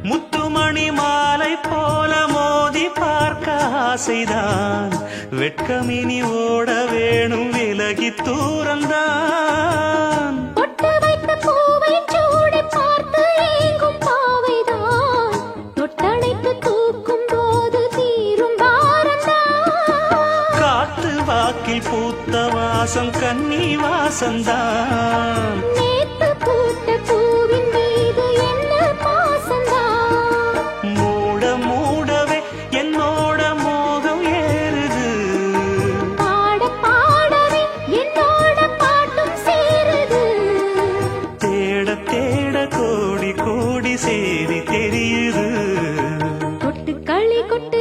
முத்துமணி மாலை போல மோதி பார்க்க ஆசைதான். வெட்கமினி ஓட வேணும் விலகி தூரந்தான். பொட்டு வைத்த பூவை சூடி பார்த்து ஏங்கும் பாவைதான். தொட்டணைத்து தூக்கும் போது தீரும் பாரந்தான். காத்து வாக்கில் பூத்த வாசம் கன்னி வாசந்தான். நேத்து பூத்த பூவின் மீது என்ன பாசந்தான். மூட மூடவே என்னோட மோகம் ஏறுது. பாட பாடவே என்னோட பாட்டும் சேருது. தேட தேட கோடி கோடி சேரி தெரியுது. கொட்டு களி கொட்டு